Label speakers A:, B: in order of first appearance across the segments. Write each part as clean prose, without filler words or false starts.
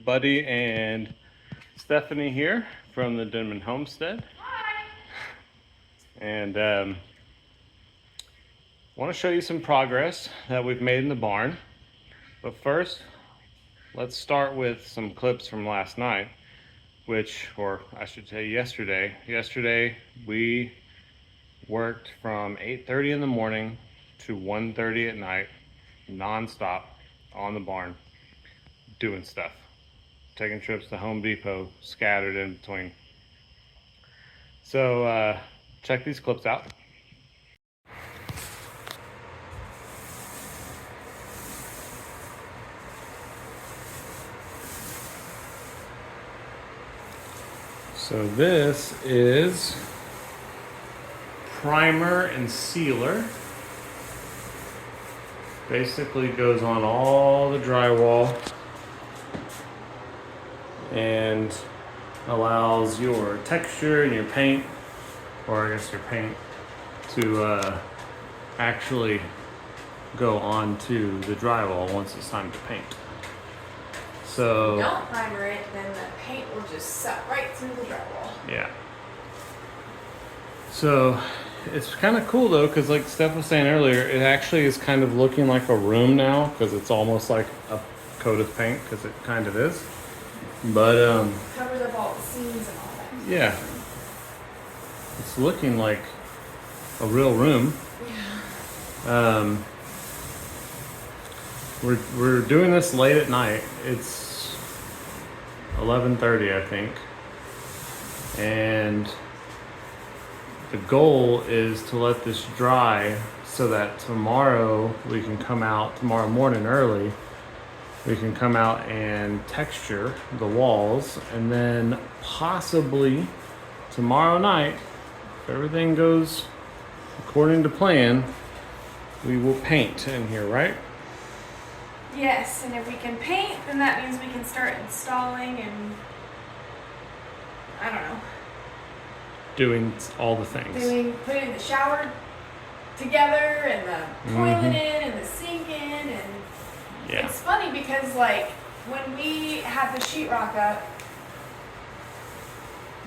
A: Buddy and Stephanie here from the Denman Homestead.
B: Hi.
A: And I want to show you some progress that we've made in the barn. But first, let's start with some clips from last night, or I should say yesterday. Yesterday, we worked from 8:30 in the morning to 1:30 at night, nonstop on the barn, doing stuff. Taking trips to Home Depot, scattered in between. So check these clips out. So this is primer and sealer. Basically goes on all the drywall and allows your texture and your paint, or I guess your paint, to actually go onto the drywall once it's time to paint. So
B: If you don't primer it, then the paint will just suck right through the drywall.
A: yeah. So it's kind of cool though, because like Steph was saying earlier, it actually is kind of looking like a room now, because it's almost like a coat of paint, because it kind of is. But
B: Covers up all the seams and all that.
A: yeah, it's looking like a real room.
B: Yeah.
A: We're doing this late at night. It's 11:30, I think, and the goal is to let this dry so that tomorrow morning early, we can come out and texture the walls, and then possibly tomorrow night, if everything goes according to plan, we will paint in here, right?
B: Yes, and if we can paint, then that means we can start installing and I don't know.
A: Doing all the things.
B: Putting the shower together and the toilet in and the sink in, and
A: Yeah.
B: it's funny because like when we had the sheetrock up,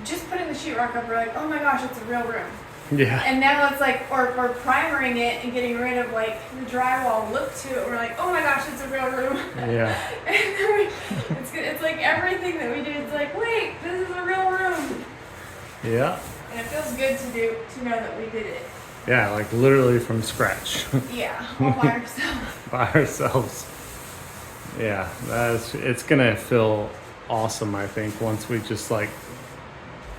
B: just putting the sheetrock up, we're like, oh my gosh, it's a real room.
A: Yeah.
B: And now it's like, or primering it and getting rid of like the drywall look to it. We're like, oh my gosh, it's a real room.
A: Yeah.
B: And then it's like everything that we do. It's like, wait, this is a real room.
A: Yeah.
B: And it feels good to know that we did it.
A: Yeah, like literally from scratch.
B: Yeah, all by ourselves.
A: By ourselves. Yeah, it's gonna feel awesome, I think, once we just like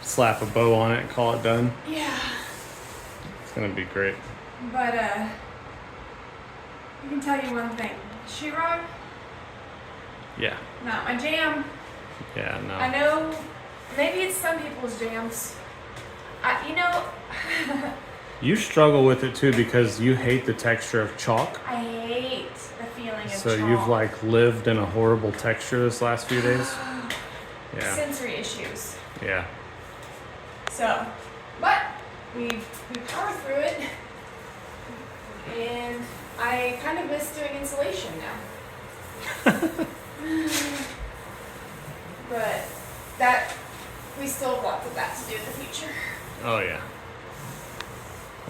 A: slap a bow on it and call it done.
B: Yeah.
A: It's gonna be great.
B: But I can tell you one thing. Sheetrock,
A: Yeah.
B: not my jam.
A: Yeah, no.
B: I know maybe it's some people's jams.
A: You struggle with it too because you hate the texture of chalk.
B: I hate the feeling of
A: So
B: chalk.
A: you've like lived in a horrible texture this last few days. Yeah.
B: Sensory issues.
A: Yeah.
B: So, but we power through it, and I kind of miss doing insulation now. But that we still have lots of that to do in the future.
A: Oh yeah.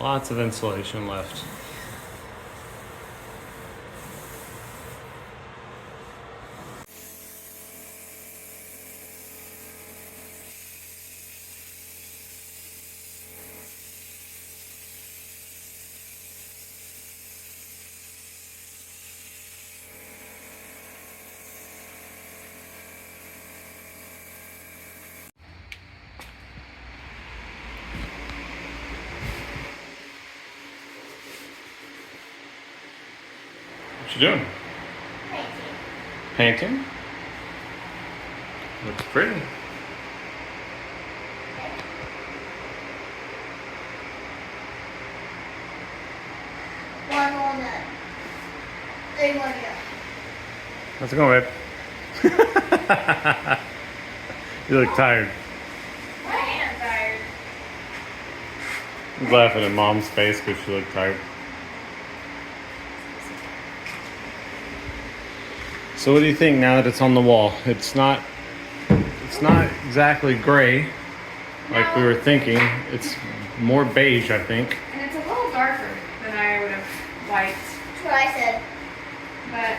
A: Lots of insulation left. What you doing? Painting? Looks pretty.
C: One on the big one here.
A: How's it going, babe? You look tired.
B: I am tired.
A: I was laughing at Mom's face because she looked tired. So what do you think now that it's on the wall? It's not exactly gray like we were thinking. It's more beige, I think.
B: And it's a little darker than I would have liked.
C: That's what I said.
B: But I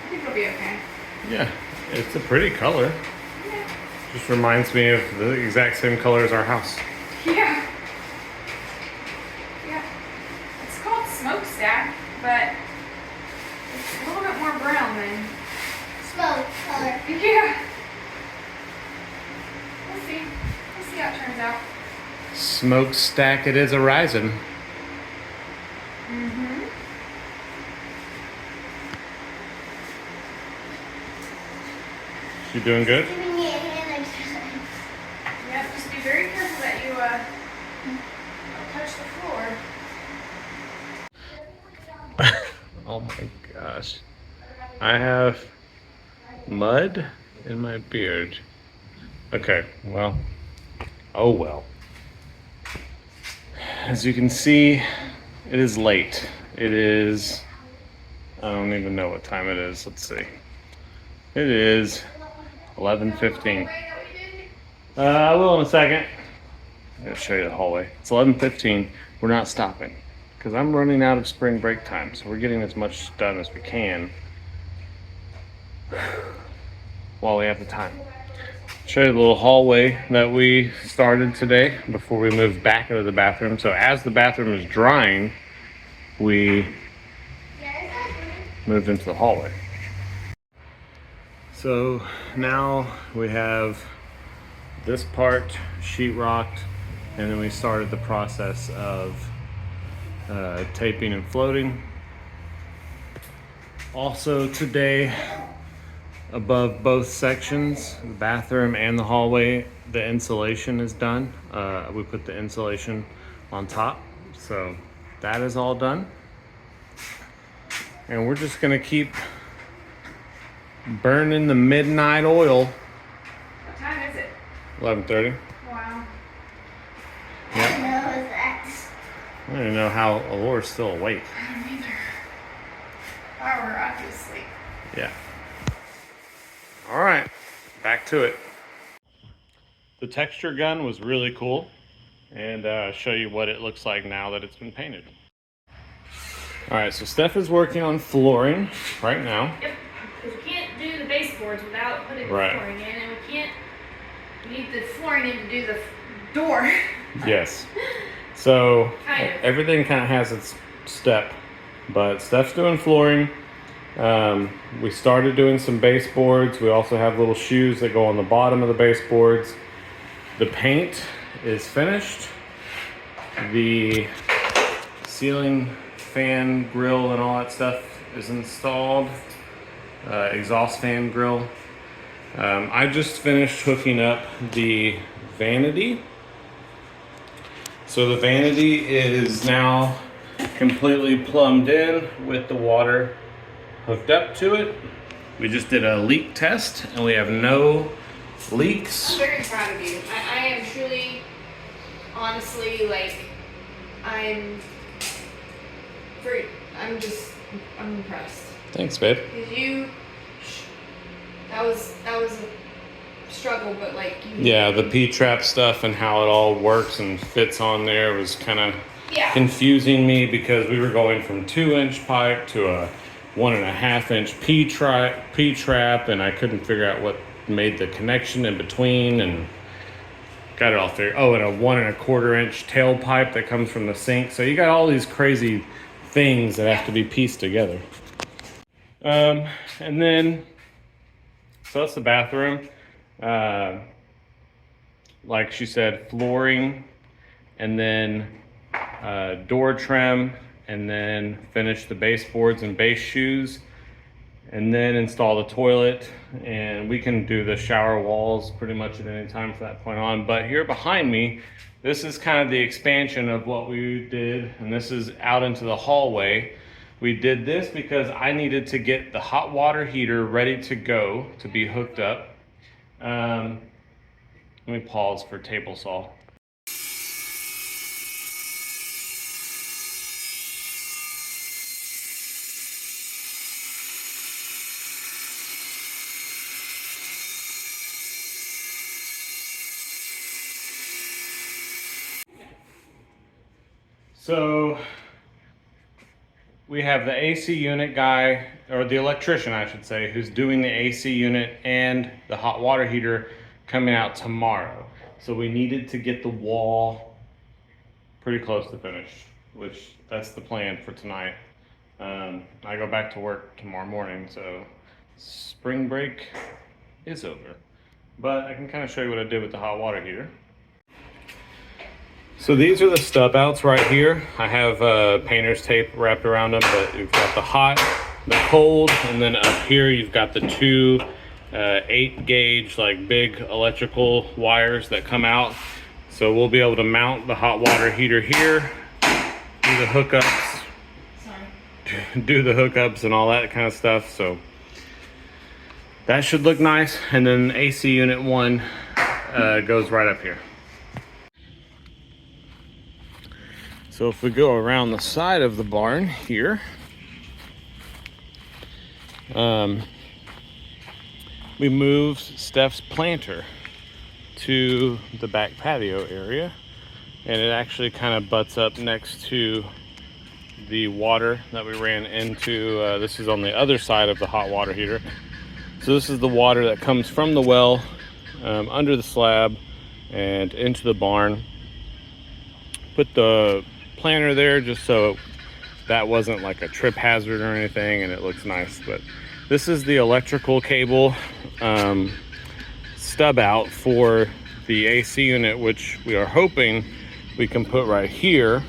B: think it'll be okay.
A: Yeah, it's a pretty color.
B: Yeah.
A: Just reminds me of the exact same color as our house.
B: Yeah. Yeah. It's called smokestack, but it's a little bit more brown than.
C: Smoke color.
B: Yeah. We'll see. We'll see how it turns out.
A: Smokestack it is a rising.
B: Mm-hmm.
A: You doing good?
C: Giving me a hand exercise.
B: Yeah, just be very careful that you don't touch the floor.
A: Oh my gosh. I have mud in my beard. Okay, well. Oh well. As you can see, it is late. It is, I don't even know what time it is. Let's see. It is 11:15. I will in a second. I'm gonna show you the hallway. It's 11:15. We're not stopping because I'm running out of spring break time. So we're getting as much done as we can while we have the time. Show you the little hallway that we started today before we moved back into the bathroom. So as the bathroom is drying, we moved into the hallway. So now we have this part sheetrocked, and then we started the process of taping and floating. Also today, above both sections, the bathroom and the hallway, the insulation is done. We put the insulation on top, so that is all done. And we're just gonna keep burning the midnight oil.
B: What time is it?
A: 11:30.
B: Wow.
C: No, that's.
A: I don't even know how Alora's still awake.
B: I don't either. Oh, we're obviously.
A: Yeah. All right, back to it. The texture gun was really cool, and show you what it looks like now that it's been painted. All right, so Steph is working on flooring right now.
B: Yep. Because we can't do the baseboards without putting the
A: Right.
B: flooring in, and we need the flooring in to do the door.
A: Yes. So
B: Kind of.
A: everything kind of has its step, but Steph's doing flooring. We started doing some baseboards. We also have little shoes that go on the bottom of the baseboards. The paint is finished. The ceiling fan grill and all that stuff is installed. Exhaust fan grill. I just finished hooking up the vanity. So the vanity is now completely plumbed in with the water hooked up to it. We just did a leak test and we have no leaks.
B: I'm very proud of you. I am truly, honestly, like, I'm impressed.
A: Thanks, babe.
B: Because that was a struggle, but like you.
A: Yeah, the P-trap stuff and how it all works and fits on there was kind of
B: Yeah.
A: confusing me because we were going from 2-inch pipe to a 1.5-inch P-trap, and I couldn't figure out what made the connection in between, and got it all figured. Oh, and a 1.25-inch tailpipe that comes from the sink. So you got all these crazy things that have to be pieced together. And then, so that's the bathroom. Like she said, flooring, and then door trim, and then finish the baseboards and base shoes, and then install the toilet. And we can do the shower walls pretty much at any time from that point on. But here behind me, this is kind of the expansion of what we did, and this is out into the hallway. We did this because I needed to get the hot water heater ready to go to be hooked up. Let me pause for table saw. So we have the AC unit guy, or the electrician I should say, who's doing the AC unit and the hot water heater coming out tomorrow. So we needed to get the wall pretty close to finish, which that's the plan for tonight. I go back to work tomorrow morning, so spring break is over. But I can kind of show you what I did with the hot water heater. So these are the stub outs right here. I have painter's tape wrapped around them, but you've got the hot, the cold, and then up here you've got the two 8 gauge like big electrical wires that come out. So we'll be able to mount the hot water heater here, do the hookups, do the hookups and all that kind of stuff. So that should look nice. And then AC unit 1 goes right up here. So if we go around the side of the barn here, we moved Steph's planter to the back patio area, and it actually kind of butts up next to the water that we ran into. This is on the other side of the hot water heater. So this is the water that comes from the well under the slab and into the barn. Put the planter there just so that wasn't like a trip hazard or anything, and it looks nice. But this is the electrical cable stub out for the AC unit, which we are hoping we can put right here.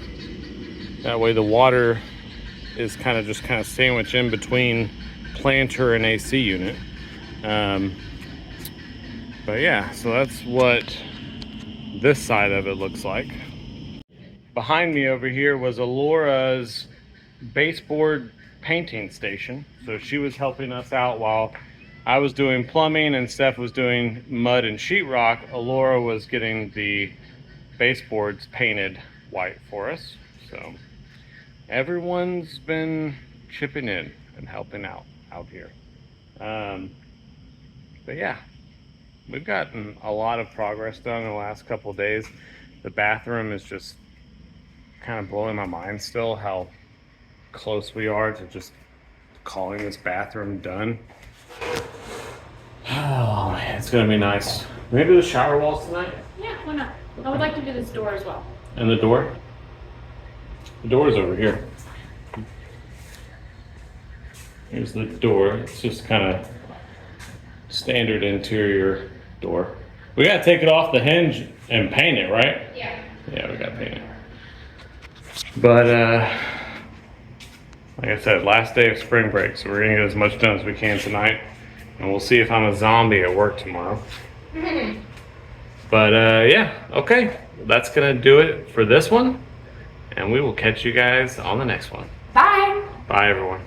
A: That way the water is kind of sandwiched in between planter and AC unit. But yeah, so that's what this side of it looks like. Behind me over here was Alora's baseboard painting station. So she was helping us out while I was doing plumbing and Steph was doing mud and sheetrock. Alora was getting the baseboards painted white for us. So everyone's been chipping in and helping out here. But yeah, we've gotten a lot of progress done in the last couple of days. The bathroom is just kind of blowing my mind still, how close we are to just calling this bathroom done. Oh man, it's gonna be nice. Maybe the shower walls tonight?
B: Yeah, why not? I would like to do this door as well.
A: And the door? The door is over here. Here's the door. It's just kind of standard interior door. We gotta take it off the hinge and paint it, right?
B: Yeah.
A: Yeah, we gotta paint it. But like I said, last day of spring break, so we're gonna get as much done as we can tonight, and we'll see if I'm a zombie at work tomorrow. But yeah, okay, that's gonna do it for this one, and we will catch you guys on the next one.
B: Bye.
A: Bye everyone.